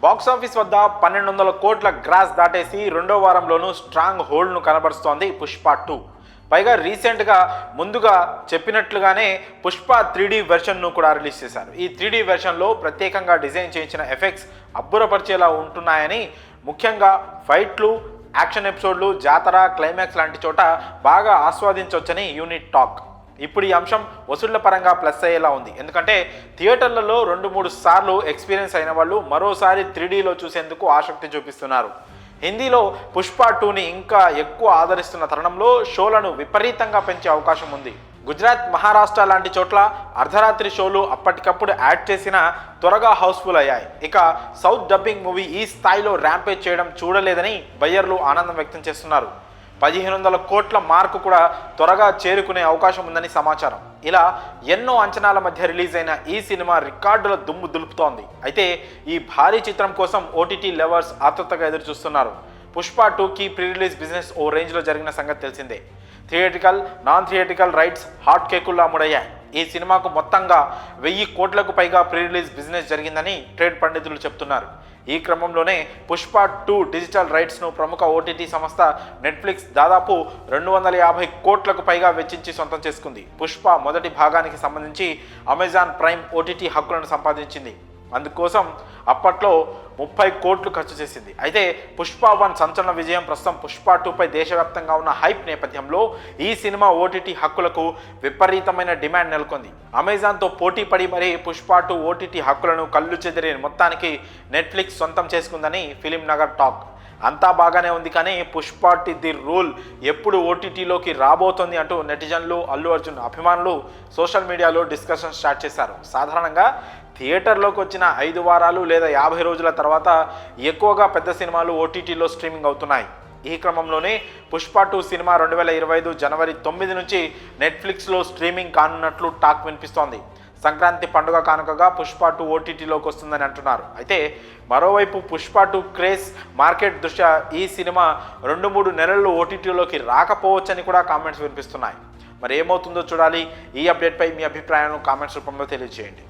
Box office వద్ద 1200 కోట్ల gross దాటేసి రెండో వారంలోనూ స్ట్రాంగ్ హోల్డ్ను కనబరుస్తోంది పుష్ప 2. పైగా రీసెంట్గా ముందుగా చెప్పినట్లుగానే పుష్ప 3D వెర్షన్ను కూడా రిలీజ్ చేశారు. ఈ 3D వెర్షన్లో ప్రత్యేకంగా డిజైన్ చేయించిన ఎఫెక్ట్స్ అబ్బురపరిచేలా ఉంటున్నాయని, ముఖ్యంగా ఫైట్లు, యాక్షన్ ఎపిసోడ్లు, జాతర, క్లైమాక్స్ లాంటి చోట బాగా ఆస్వాదించవచ్చని యూనిట్ టాక్. ఇప్పుడు ఈ అంశం వసూళ్ల పరంగా ప్లస్ అయ్యేలా ఉంది. ఎందుకంటే థియేటర్లలో 2-3 సార్లు ఎక్స్పీరియన్స్ అయిన వాళ్ళు మరోసారి 3Dలో చూసేందుకు ఆసక్తి చూపిస్తున్నారు. హిందీలో పుష్ప 2ని ఇంకా ఎక్కువ ఆదరిస్తున్న తరుణంలో షోలను విపరీతంగా పెంచే అవకాశం ఉంది. గుజరాత్, మహారాష్ట్ర లాంటి చోట్ల అర్ధరాత్రి షోలు అప్పటికప్పుడు యాడ్ చేసినా త్వరగా హౌస్ఫుల్ అయ్యాయి. ఇక సౌత్ డబ్బింగ్ మూవీ ఈ స్థాయిలో ర్యాంపేజ్ చేయడం చూడలేదని బయ్యర్లు ఆనందం వ్యక్తం చేస్తున్నారు. 1500 కోట్ల మార్కు కూడా త్వరగా చేరుకునే అవకాశం ఉందని సమాచారం. ఇలా ఎన్నో అంచనాల మధ్య రిలీజ్ అయిన ఈ సినిమా రికార్డుల దుమ్ము దులుపుతోంది. అయితే ఈ భారీ చిత్రం కోసం ఓటీటీ లవర్స్ ఆతృతగా ఎదురుచూస్తున్నారు. పుష్ప 2కి ప్రీ రిలీజ్ బిజినెస్ ఓ రేంజ్లో జరిగిన సంగతి తెలిసిందే. Theatrical, non theatrical rights hot కేకుల్లా ముడయ్యాయి. ఈ సినిమాకు మొత్తంగా 1000 కోట్లకు పైగా ప్రీ రిలీజ్ బిజినెస్ జరిగిందని ట్రేడ్ పండితులు చెప్తున్నారు. ఈ క్రమంలోనే పుష్ప 2 డిజిటల్ రైట్స్ను ప్రముఖ ఓటీటీ సంస్థ నెట్ఫ్లిక్స్ దాదాపు 250 కోట్లకు పైగా వెచ్చించి సొంతం చేసుకుంది. పుష్ప మొదటి భాగానికి సంబంధించి అమెజాన్ ప్రైమ్ ఓటీటీ హక్కులను సంపాదించింది. అందుకోసం అప్పట్లో 30 కోట్లు ఖర్చు చేసింది. అయితే పుష్ప 1 సంచలన విజయం ప్రస్తుతం పుష్ప 2పై దేశవ్యాప్తంగా ఉన్న హైప్ నేపథ్యంలో ఈ సినిమా ఓటీటీ హక్కులకు విపరీతమైన డిమాండ్ నెలకొంది. అమెజాన్తో పోటీ పడి మరీ పుష్ప 2 ఓటీటీ హక్కులను కళ్ళు చెదిరిన మొత్తానికి నెట్ఫ్లిక్స్ సొంతం చేసుకుందని ఫిలిం నగర్ టాక్. అంతా బాగానే ఉంది, కానీ పుష్ప ది రూల్ ఎప్పుడు ఓటీటీలోకి రాబోతోంది అంటూ నెటిజన్లు, అల్లు అర్జున్ అభిమానులు సోషల్ మీడియాలో డిస్కషన్ స్టార్ట్ చేశారు. సాధారణంగా థియేటర్లోకి వచ్చిన 5 వారాలు లేదా 50 రోజుల తర్వాత ఎక్కువగా పెద్ద సినిమాలు ఓటీటీలో స్ట్రీమింగ్ అవుతున్నాయి. ఈ క్రమంలోనే పుష్ప 2 సినిమా 2025 జనవరి 9 నుంచి నెట్ఫ్లిక్స్లో స్ట్రీమింగ్ కానున్నట్లు టాక్ వినిపిస్తోంది. సంక్రాంతి పండుగ కానుకగా పుష్ప 2 ఓటీటీలోకి వస్తుందని అంటున్నారు. అయితే మరోవైపు పుష్ప 2 క్రేజ్ మార్కెట్ దృష్ట్యా ఈ సినిమా 2-3 నెలల్లో ఓటీటీలోకి రాకపోవచ్చని కూడా కామెంట్స్ వినిపిస్తున్నాయి. మరి ఏమవుతుందో చూడాలి. ఈ అప్డేట్పై మీ అభిప్రాయాలను కామెంట్స్ రూపంలో తెలియజేయండి.